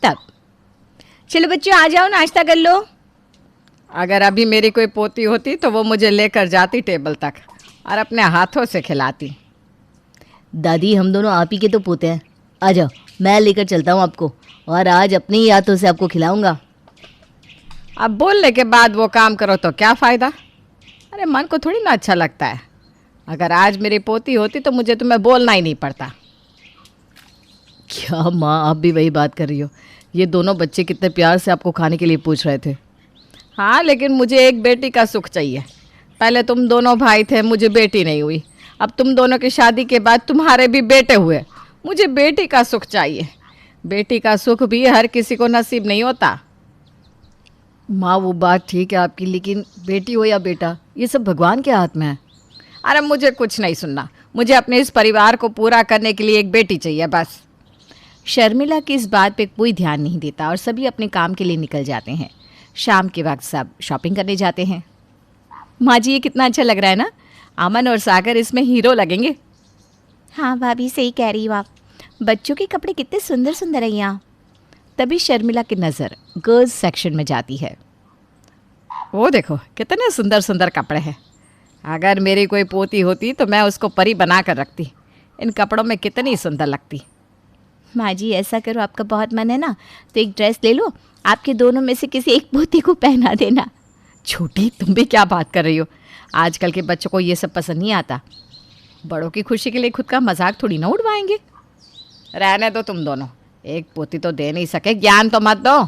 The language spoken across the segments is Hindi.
तब। चलो बच्चों आ जाओ, नाश्ता कर लो। अगर अभी मेरी कोई पोती होती तो वो मुझे लेकर जाती टेबल तक और अपने हाथों से खिलाती। दादी हम दोनों आप ही के तो पोते हैं, आ जाओ मैं लेकर चलता हूँ आपको, और आज अपनी ही हाथों से आपको खिलाऊंगा। अब बोलने के बाद वो काम करो तो क्या फ़ायदा? अरे मन को थोड़ी ना अच्छा लगता है। अगर आज मेरी पोती होती तो मुझे तुम्हें बोलना ही नहीं पड़ता। क्या माँ, आप भी वही बात कर रही हो? ये दोनों बच्चे कितने प्यार से आपको खाने के लिए पूछ रहे थे। हाँ, लेकिन मुझे एक बेटी का सुख चाहिए। पहले तुम दोनों भाई थे, मुझे बेटी नहीं हुई। अब तुम दोनों की शादी के बाद तुम्हारे भी बेटे हुए, मुझे बेटी का सुख चाहिए। बेटी का सुख भी हर किसी को नसीब नहीं होता। माँ वो बात ठीक है आपकी, लेकिन बेटी हो या बेटा, ये सब भगवान के हाथ में है। अरे मुझे कुछ नहीं सुनना, मुझे अपने इस परिवार को पूरा करने के लिए एक बेटी चाहिए बस। शर्मिला की इस बात पे कोई ध्यान नहीं देता और सभी अपने काम के लिए निकल जाते हैं। शाम के वक्त सब शॉपिंग करने जाते हैं। माँ जी ये कितना अच्छा लग रहा है ना, अमन और सागर इसमें हीरो लगेंगे। हाँ भाभी सही कह रही हो आप, बच्चों के कपड़े कितने सुंदर सुंदर हैं यहाँ। तभी शर्मिला की नज़र गर्ल्स सेक्शन में जाती है। वो देखो कितने सुंदर सुंदर कपड़े हैं। अगर मेरी कोई पोती होती तो मैं उसको परी बना कर रखती। इन कपड़ों में कितनी सुंदर लगती। माँ जी ऐसा करो, आपका बहुत मन है ना तो एक ड्रेस ले लो, आपके दोनों में से किसी एक पोती को पहना देना। छोटी तुम भी क्या बात कर रही हो? आजकल के बच्चों को ये सब पसंद नहीं आता। बड़ों की खुशी के लिए खुद का मजाक थोड़ी ना उड़वाएंगे। रहने दो तुम दोनों, एक पोती तो दे नहीं सके, ज्ञान तो मत दो।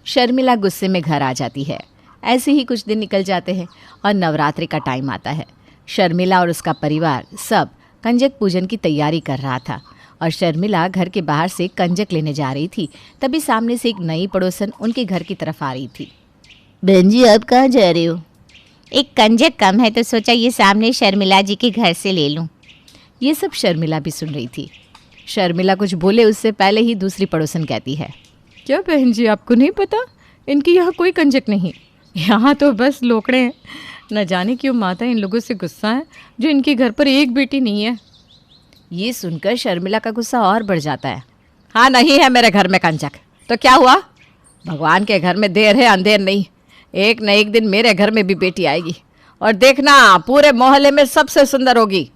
शर्मिला गुस्से में घर आ जाती है। ऐसे ही कुछ दिन निकल जाते हैं और नवरात्रि का टाइम आता है। शर्मिला और उसका परिवार सब कंजक पूजन की तैयारी कर रहा था और शर्मिला घर के बाहर से कंजक लेने जा रही थी। तभी सामने से एक नई पड़ोसन उनके घर की तरफ आ रही थी। बहन जी आप कहाँ जा रहे हो? एक कंजक कम है तो सोचा ये सामने शर्मिला जी के घर से ले लूं। ये सब शर्मिला भी सुन रही थी। शर्मिला कुछ बोले उससे पहले ही दूसरी पड़ोसन कहती है, क्या बहन जी आपको नहीं पता, इनकी यहाँ कोई कंजक नहीं, यहाँ तो बस लोकड़े हैं। न जाने क्यों माता इन लोगों से गुस्सा है जो इनके घर पर एक बेटी नहीं है। ये सुनकर शर्मिला का गुस्सा और बढ़ जाता है। हाँ नहीं है मेरे घर में कंजक तो क्या हुआ? भगवान के घर में देर है अंधेर नहीं। एक न एक दिन मेरे घर में भी बेटी आएगी और देखना पूरे मोहल्ले में सबसे सुंदर होगी।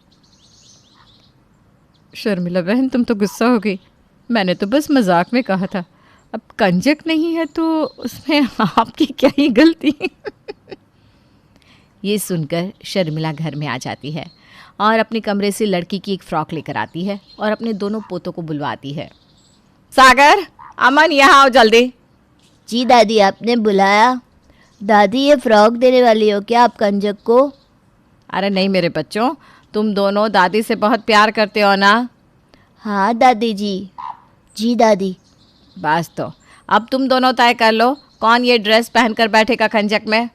शर्मिला बहन तुम तो गुस्सा हो गई, मैंने तो बस मजाक में कहा था। अब कंजक नहीं है तो उसमें आपकी क्या ही गलती। ये सुनकर शर्मिला घर में आ जाती है और अपने कमरे से लड़की की एक फ्रॉक लेकर आती है और अपने दोनों पोतों को बुलवाती है। सागर, अमन यहाँ आओ जल्दी। जी दादी आपने बुलाया? दादी ये फ्रॉक देने वाली हो क्या आप कंजक को? अरे नहीं मेरे बच्चों, तुम दोनों दादी से बहुत प्यार करते हो ना? हाँ दादी जी। जी दादी। बस तो अब तुम दोनों तय कर लो कौन ये ड्रेस पहनकर बैठेगा कंजक में।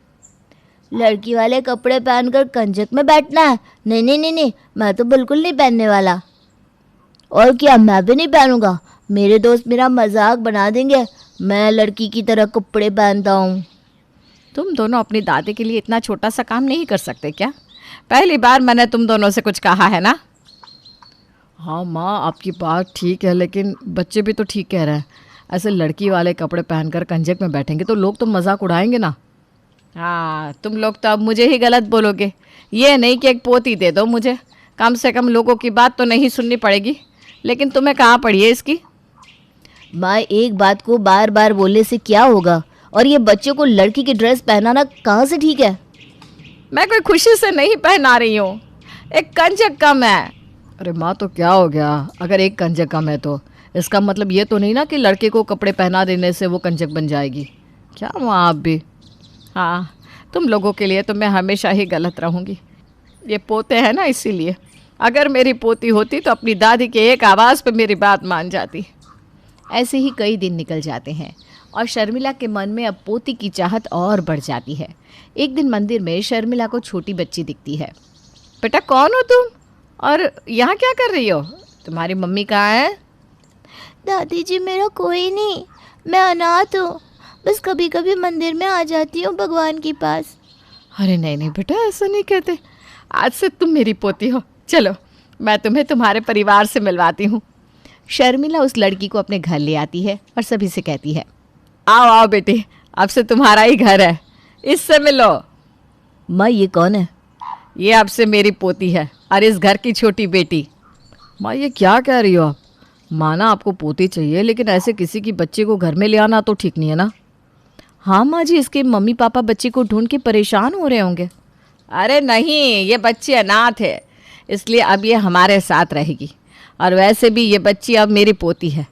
लड़की वाले कपड़े पहनकर कंजक में बैठना है? नहीं नहीं नहीं नहीं, मैं तो बिल्कुल नहीं पहनने वाला। और क्या, मैं भी नहीं पहनूंगा, मेरे दोस्त मेरा मजाक बना देंगे। मैं लड़की की तरह कपड़े पहनता हूँ। तुम दोनों अपनी दादी के लिए इतना छोटा सा काम नहीं कर सकते क्या? पहली बार मैंने तुम दोनों से कुछ कहा है ना? हाँ माँ आपकी बात ठीक है, लेकिन बच्चे भी तो ठीक कह रहे हैं। ऐसे लड़की वाले कपड़े पहनकर कंजक में बैठेंगे तो लोग तो मजाक उड़ाएंगे ना। हाँ तुम लोग तो अब मुझे ही गलत बोलोगे। ये नहीं कि एक पोती दे दो मुझे, कम से कम लोगों की बात तो नहीं सुननी पड़ेगी। लेकिन तुम्हें कहाँ पड़ी है इसकी? माँ एक बात को बार बार बोलने से क्या होगा, और ये बच्चों को लड़की की ड्रेस पहनाना कहाँ से ठीक है? मैं कोई खुशी से नहीं पहना रही हूँ, एक कंजक कम है। अरे माँ तो क्या हो गया, अगर एक कंजक कम है तो इसका मतलब ये तो नहीं ना कि लड़के को कपड़े पहना देने से वो कंजक बन जाएगी। क्या माँ आप भी? हाँ तुम लोगों के लिए तो मैं हमेशा ही गलत रहूँगी। ये पोते हैं ना इसीलिए। अगर मेरी पोती होती तो अपनी दादी के एक आवाज़ पे मेरी बात मान जाती। ऐसे ही कई दिन निकल जाते हैं और शर्मिला के मन में अब पोती की चाहत और बढ़ जाती है। एक दिन मंदिर में शर्मिला को छोटी बच्ची दिखती है। बेटा कौन हो तुम और यहाँ क्या कर रही हो? तुम्हारी मम्मी कहाँ है? दादी जी मेरा कोई नहीं, मैं अनाथ हूँ, बस कभी कभी मंदिर में आ जाती हूँ भगवान के पास। अरे नहीं नहीं बेटा ऐसा नहीं कहते, आज से तुम मेरी पोती हो। चलो मैं तुम्हें तुम्हारे परिवार से मिलवाती हूँ। शर्मिला उस लड़की को अपने घर ले आती है और सभी से कहती है, आओ आओ बेटी, अब से तुम्हारा ही घर है, इससे मिलो। माँ ये कौन है? ये अब से मेरी पोती है और इस घर की छोटी बेटी। माँ ये क्या कह रही हो आप? माना आपको पोती चाहिए, लेकिन ऐसे किसी की बच्चे को घर में ले आना तो ठीक नहीं है ना। हाँ माँ जी, इसके मम्मी पापा बच्चे को ढूंढ के परेशान हो रहे होंगे। अरे नहीं, ये बच्ची अनाथ है, इसलिए अब ये हमारे साथ रहेगी। और वैसे भी ये बच्ची अब मेरी पोती है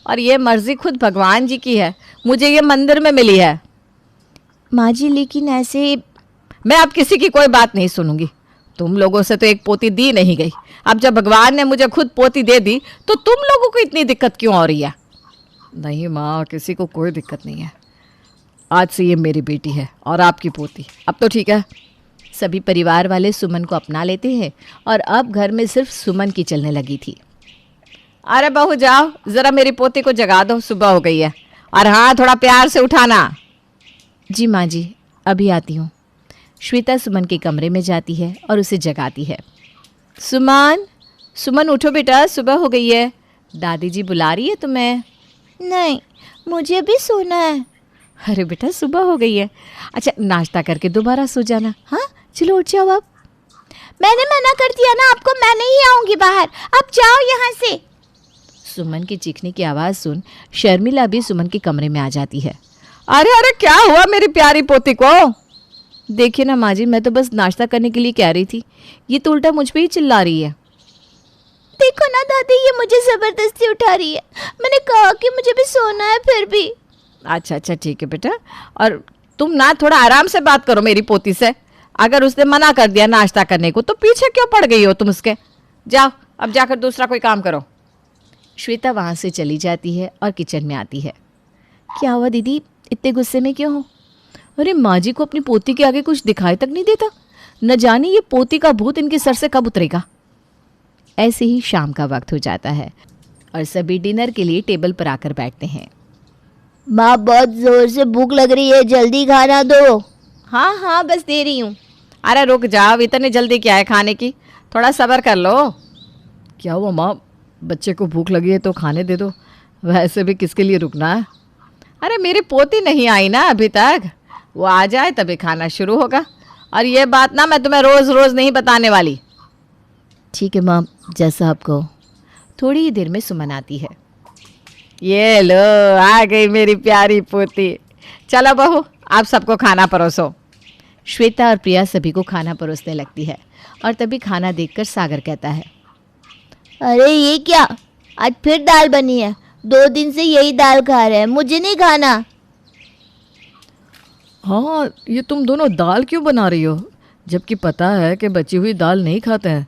और ये मर्जी खुद भगवान जी की है, मुझे ये मंदिर में मिली है। माँ जी लेकिन ऐसे, मैं अब किसी की कोई बात नहीं सुनूंगी। तुम लोगों से तो एक पोती दी नहीं गई, अब जब भगवान ने मुझे खुद पोती दे दी तो तुम लोगों को इतनी दिक्कत क्यों हो रही है? नहीं माँ, किसी को कोई दिक्कत नहीं है। आज से ये मेरी बेटी है और आपकी पोती। अब तो ठीक है। सभी परिवार वाले सुमन को अपना लेते हैं और अब घर में सिर्फ सुमन की चलने लगी थी। अरे बहू जाओ, ज़रा मेरी पोती को जगा दो, सुबह हो गई है। और हाँ, थोड़ा प्यार से उठाना। जी माँ जी, अभी आती हूँ। श्वेता सुमन के कमरे में जाती है और उसे जगाती है। सुमन, सुमन उठो बेटा, सुबह हो गई है, दादी जी बुला रही है तुम्हें। नहीं, मुझे भी सोना है। अरे बेटा सुबह हो गई है, अच्छा नाश्ता करके दोबारा सो जाना। हाँ चलो उठ जाओ अब। मैंने मना कर दिया ना आपको, मैं नहीं आऊंगी बाहर, अब जाओ यहाँ से। सुमन के चीखने की आवाज़ सुन शर्मिला भी सुमन के कमरे में आ जाती है। अरे अरे, क्या हुआ मेरी प्यारी पोती को? देखिए ना माँ जी, मैं तो बस नाश्ता करने के लिए कह रही थी, ये तो उल्टा मुझ पे ही चिल्ला रही है। देखो ना दादी, ये मुझे ज़बरदस्ती उठा रही है। मैंने कहा कि मुझे भी सोना है, फिर भी। अच्छा अच्छा ठीक है बेटा, और तुम ना थोड़ा आराम से बात करो मेरी पोती से। अगर उसने मना कर दिया नाश्ता करने को तो पीछे क्यों पड़ गई हो तुम उसके? जाओ अब जाकर दूसरा कोई काम करो। श्वेता वहाँ से चली जाती है और किचन में आती है। क्या हुआ दीदी, इतने गुस्से में क्यों हो? अरे माँ जी को अपनी पोती के आगे कुछ दिखाई तक नहीं देता, न जाने ये पोती का भूत इनके सर से कब उतरेगा। ऐसे ही शाम का वक्त हो जाता है और सभी डिनर के लिए टेबल पर आकर बैठते हैं। माँ बहुत जोर से भूख लग रही है, जल्दी खाना दो। हाँ हाँ बस दे रही हूँ। अरे रुक जाओ, इतनी जल्दी क्या है खाने की, थोड़ा सब्र कर लो। क्या हुआ माँ, बच्चे को भूख लगी है तो खाने दे दो, वैसे भी किसके लिए रुकना है? अरे मेरी पोती नहीं आई ना अभी तक, वो आ जाए तभी खाना शुरू होगा। और ये बात ना मैं तुम्हें रोज़ रोज़ नहीं बताने वाली। ठीक है माँ, जैसा आप कहो। थोड़ी ही देर में सुमन आती है। ये लो आ गई मेरी प्यारी पोती, चलो बहू आप सबको खाना परोसो। श्वेता और प्रिया सभी को खाना परोसने लगती है और तभी खाना देखकर सागर कहता है, अरे ये क्या, आज फिर दाल बनी है? 2 दिन से यही दाल खा रहे हैं, मुझे नहीं खाना। हाँ, ये तुम दोनों दाल क्यों बना रही हो, जबकि पता है कि बची हुई दाल नहीं खाते हैं।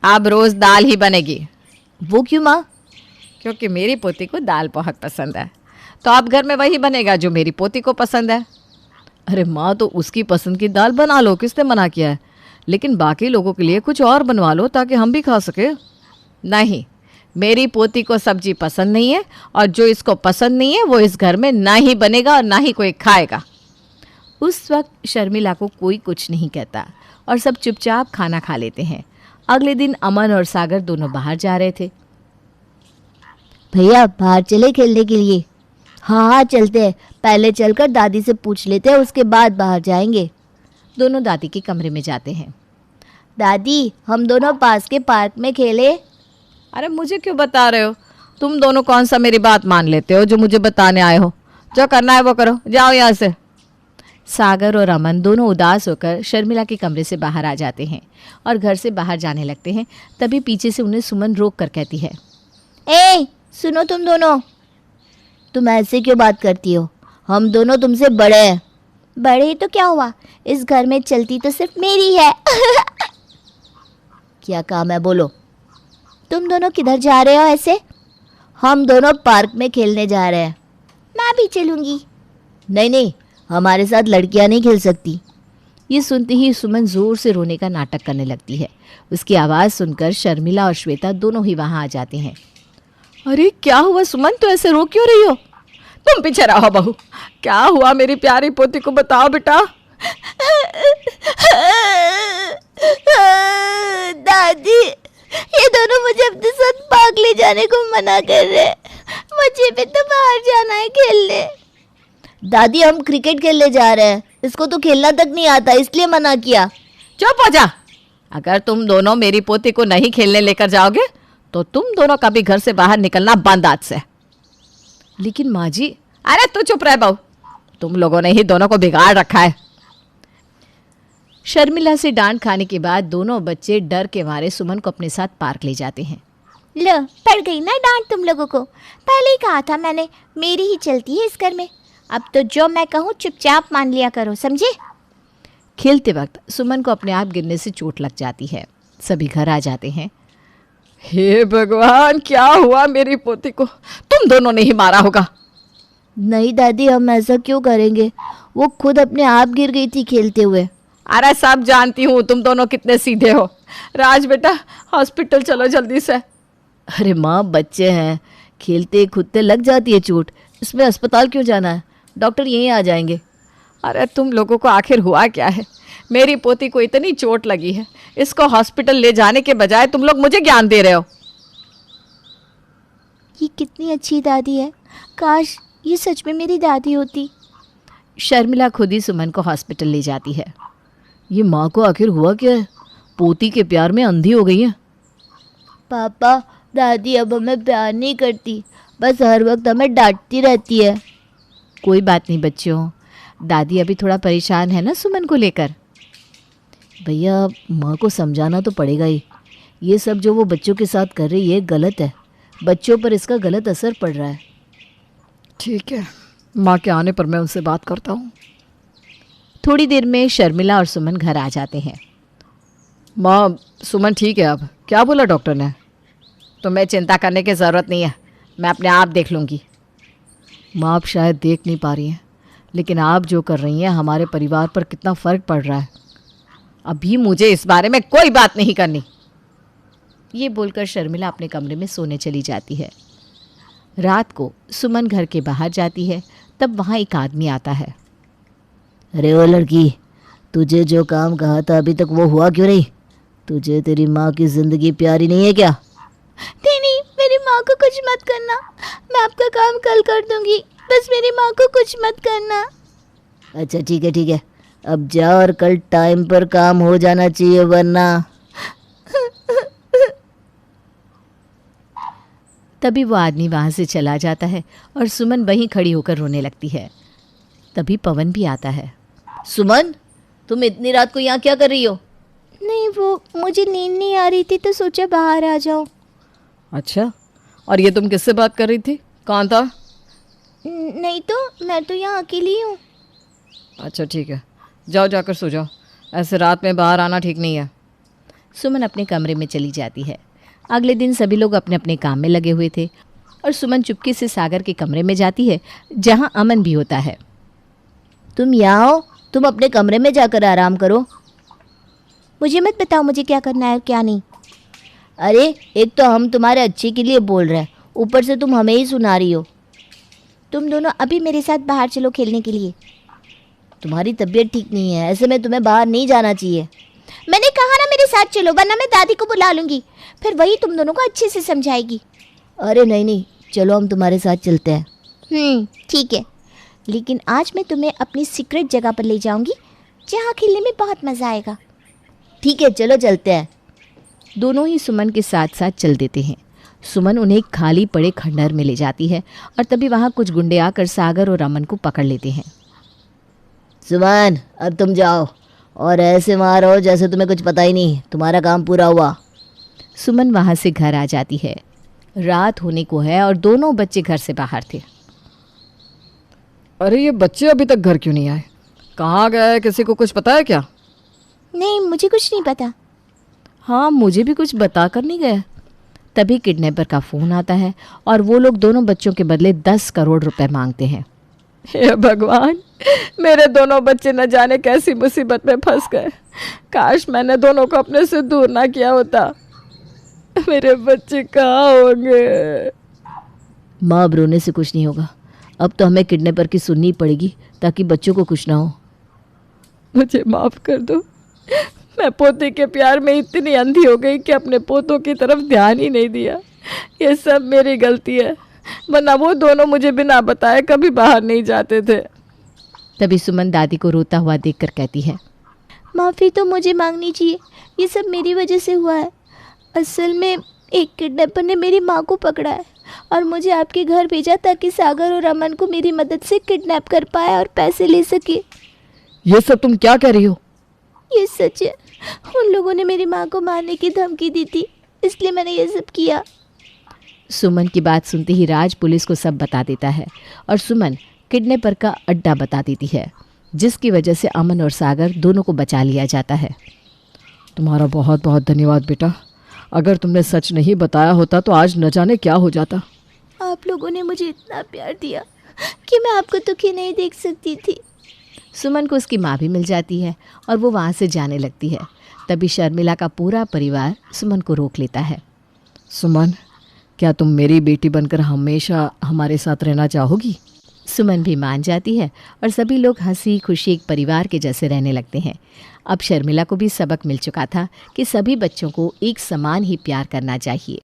अब रोज़ दाल ही बनेगी। वो क्यों माँ? क्योंकि मेरी पोती को दाल बहुत पसंद है, तो अब घर में वही बनेगा जो मेरी पोती को पसंद है। अरे माँ, तो उसकी पसंद की दाल बना लो, किसने मना किया है? लेकिन बाकी लोगों के लिए कुछ और बनवा लो ताकि हम भी खा सके। नहीं, मेरी पोती को सब्जी पसंद नहीं है और जो इसको पसंद नहीं है वो इस घर में ना ही बनेगा और ना ही कोई खाएगा। उस वक्त शर्मिला को कोई कुछ नहीं कहता और सब चुपचाप खाना खा लेते हैं। अगले दिन अमन और सागर दोनों बाहर जा रहे थे। भैया बाहर चले खेलने के लिए? हाँ हाँ चलते हैं, पहले चलकर दादी से पूछ लेते हैं, उसके बाद बाहर जाएंगे। दोनों दादी के कमरे में जाते हैं। दादी हम दोनों पास के पार्क में खेले। अरे मुझे क्यों बता रहे हो? तुम दोनों कौन सा मेरी बात मान लेते हो जो मुझे बताने आए हो? जो करना है वो करो, जाओ यहाँ से। सागर और अमन दोनों उदास होकर शर्मिला के कमरे से बाहर आ जाते हैं और घर से बाहर जाने लगते हैं। तभी पीछे से उन्हें सुमन रोक कर कहती है, ए सुनो, तुम दोनों, तुम ऐसे क्यों बात करती हो? हम दोनों तुमसे बड़े हैं। बड़े ही तो क्या हुआ, इस घर में चलती तो सिर्फ मेरी है। क्या काम है बोलो? तुम दोनों किधर जा रहे हो ऐसे? हम दोनों पार्क में खेलने जा रहे हैं। मैं भी चलूँगी। नहीं नहीं, हमारे साथ लड़कियां नहीं खेल सकती। ये सुनते ही सुमन जोर से रोने का नाटक करने लगती है। उसकी आवाज़ सुनकर शर्मिला और श्वेता दोनों ही वहाँ आ जाते हैं। अरे क्या हुआ सुमन, तो ऐसे रो क्यों रही हो? तुम पीछे रहो बहू, क्या हुआ मेरी प्यारी पोती को बताओ बेटा। दादी ये दोनों मुझे अपने साथ पार्क ले जाने को मना कर रहे हैं। मुझे भी तो बाहर जाना है खेलने। दादी हम क्रिकेट खेलने जा रहे हैं, इसको तो खेलना तक नहीं आता इसलिए मना किया। चुप हो जा। अगर तुम दोनों मेरी पोती को नहीं खेलने लेकर जाओगे तो तुम दोनों का भी घर से बाहर निकलना बंद आज से। लेकिन माँ जी, अरे तू चुप रह बहू, तुम लोगों ने ही दोनों को बिगाड़ रखा है। शर्मिला से डांट खाने के बाद दोनों बच्चे डर के मारे सुमन को अपने साथ पार्क ले जाते हैं। लो पड़ गई ना डांट तुम लोगों को। पहले ही कहा था मैंने, मेरी ही चलती है इस घर में। अब तो जो मैं कहूँ चुपचाप मान लिया करो, समझे। खेलते वक्त सुमन को अपने आप गिरने से चोट लग जाती है। सभी घर आ जाते हैं। हे भगवान, क्या हुआ मेरी पोती को? तुम दोनों ने ही मारा होगा। नहीं दादी, हम ऐसा क्यों करेंगे, वो खुद अपने आप गिर गई थी खेलते हुए। अरे सब जानती हूँ तुम दोनों कितने सीधे हो। राज बेटा, हॉस्पिटल चलो जल्दी से। अरे माँ, बच्चे हैं, खेलते कूदते लग जाती है चोट, इसमें अस्पताल क्यों जाना है, डॉक्टर यहीं आ जाएंगे। अरे तुम लोगों को आखिर हुआ क्या है? मेरी पोती को इतनी चोट लगी है, इसको हॉस्पिटल ले जाने के बजाय तुम लोग मुझे ज्ञान दे रहे हो। ये कितनी अच्छी दादी है, काश ये सच में मेरी दादी होती। शर्मिला खुद ही सुमन को हॉस्पिटल ले जाती है। ये माँ को आखिर हुआ क्या है? पोती के प्यार में अंधी हो गई है। पापा, दादी अब हमें प्यार नहीं करती, बस हर वक्त हमें डांटती रहती है। कोई बात नहीं बच्चों, दादी अभी थोड़ा परेशान है ना सुमन को लेकर। भैया, माँ को समझाना तो पड़ेगा ही। ये सब जो वो बच्चों के साथ कर रही है गलत है, बच्चों पर इसका गलत असर पड़ रहा है। ठीक है, माँ के आने पर मैं उनसे बात करता हूँ। थोड़ी देर में शर्मिला और सुमन घर आ जाते हैं। माँ, सुमन ठीक है अब? क्या बोला डॉक्टर ने? तुम्हें चिंता करने की ज़रूरत नहीं है, मैं अपने आप देख लूँगी। माँ आप शायद देख नहीं पा रही हैं, लेकिन आप जो कर रही हैं हमारे परिवार पर कितना फ़र्क पड़ रहा है। अभी मुझे इस बारे में कोई बात नहीं करनी। ये बोलकर शर्मिला अपने कमरे में सोने चली जाती है। रात को सुमन घर के बाहर जाती है, तब वहाँ एक आदमी आता है। अरे ओ लड़की, तुझे जो काम कहा था अभी तक वो हुआ क्यों नहीं? तुझे तेरी माँ की ज़िंदगी प्यारी नहीं है क्या? नहीं, मेरी माँ को कुछ मत करना, मैं आपका काम कल कर दूंगी, बस मेरी माँ को कुछ मत करना। अच्छा ठीक है, अब जा और कल टाइम पर काम हो जाना चाहिए, वरना। तभी वो आदमी वहाँ से चला जाता है और सुमन वहीं खड़ी होकर रोने लगती है। तभी पवन भी आता है। सुमन, तुम इतनी रात को यहाँ क्या कर रही हो? नहीं, वो मुझे नींद नहीं आ रही थी तो सोचा बाहर आ जाओ। अच्छा, और ये तुम किससे बात कर रही थी? कौन था? नहीं तो मैं तो यहाँ अकेली हूँ। अच्छा ठीक है, जाओ जाकर सो जाओ, ऐसे रात में बाहर आना ठीक नहीं है। सुमन अपने कमरे में चली जाती है। अगले दिन सभी लोग अपने अपने काम में लगे हुए थे और सुमन चुपके से सागर के कमरे में जाती है, जहाँ अमन भी होता है। तुम यहाँ हो, तुम अपने कमरे में जाकर आराम करो। मुझे मत बताओ मुझे क्या करना है और क्या नहीं। अरे एक तो हम तुम्हारे अच्छे के लिए बोल रहे हैं, ऊपर से तुम हमें ही सुना रही हो। तुम दोनों अभी मेरे साथ बाहर चलो खेलने के लिए। तुम्हारी तबीयत ठीक नहीं है, ऐसे में तुम्हें बाहर नहीं जाना चाहिए। मैंने कहा ना मेरे साथ चलो, वरना मैं दादी को बुला लूँगी, फिर वही तुम दोनों को अच्छे से समझाएगी। अरे नहीं, चलो हम तुम्हारे साथ चलते हैं। ठीक है, लेकिन आज मैं तुम्हें अपनी सीक्रेट जगह पर ले जाऊंगी, जहाँ खेलने में बहुत मज़ा आएगा। ठीक है, चलो चलते हैं। दोनों ही सुमन के साथ साथ चल देते हैं। सुमन उन्हें एक खाली पड़े खंडहर में ले जाती है और तभी वहाँ कुछ गुंडे आकर सागर और अमन को पकड़ लेते हैं। सुमन, अब तुम जाओ और ऐसे मारो जैसे तुम्हें कुछ पता ही नहीं, तुम्हारा काम पूरा हुआ। सुमन वहाँ से घर आ जाती है। रात होने को है और दोनों बच्चे घर से बाहर थे। अरे ये बच्चे अभी तक घर क्यों नहीं आए? कहाँ गए? किसी को कुछ पता है क्या? नहीं, मुझे कुछ नहीं पता। हाँ, मुझे भी कुछ बता कर नहीं गया। तभी किडनैपर का फ़ोन आता है और वो लोग दोनों बच्चों के बदले 10 करोड़ रुपए मांगते हैं। हे भगवान, मेरे दोनों बच्चे न जाने कैसी मुसीबत में फंस गए। काश मैंने दोनों को अपने से दूर ना किया होता। मेरे बच्चे कहाँ होंगे? माँ, अब रोने से कुछ नहीं होगा, अब तो हमें किडनैपर की सुननी पड़ेगी ताकि बच्चों को कुछ ना हो। मुझे माफ़ कर दो, मैं पोते के प्यार में इतनी अंधी हो गई कि अपने पोतों की तरफ ध्यान ही नहीं दिया। ये सब मेरी गलती है, वरना वो दोनों मुझे बिना बताए कभी बाहर नहीं जाते थे। तभी सुमन दादी को रोता हुआ देखकर कहती है, माफ़ी तो मुझे मांगनी चाहिए, ये सब मेरी वजह से हुआ है। असल में एक किडनैपर ने मेरी माँ को पकड़ा है और मुझे आपके घर भेजा ताकि सागर और अमन को मेरी मदद से किडनैप कर पाए और पैसे ले सके। ये सब तुम क्या कह रही हो? ये सच है, उन लोगों ने मेरी माँ को मारने की धमकी दी थी, इसलिए मैंने ये सब किया। सुमन की बात सुनते ही राज पुलिस को सब बता देता है और सुमन किडनैपर का अड्डा बता देती है, जिसकी वजह से अमन और सागर दोनों को बचा लिया जाता है। तुम्हारा बहुत बहुत धन्यवाद बेटा, अगर तुमने सच नहीं बताया होता तो आज न जाने क्या हो जाता। आप लोगों ने मुझे इतना प्यार दिया कि मैं आपको दुखी नहीं देख सकती थी। सुमन को उसकी माँ भी मिल जाती है और वो वहाँ से जाने लगती है। तभी शर्मिला का पूरा परिवार सुमन को रोक लेता है। सुमन, क्या तुम मेरी बेटी बनकर हमेशा हमारे साथ रहना चाहोगी? सुमन भी मान जाती है और सभी लोग हंसी खुशी एक परिवार के जैसे रहने लगते हैं। अब शर्मिला को भी सबक मिल चुका था कि सभी बच्चों को एक समान ही प्यार करना चाहिए।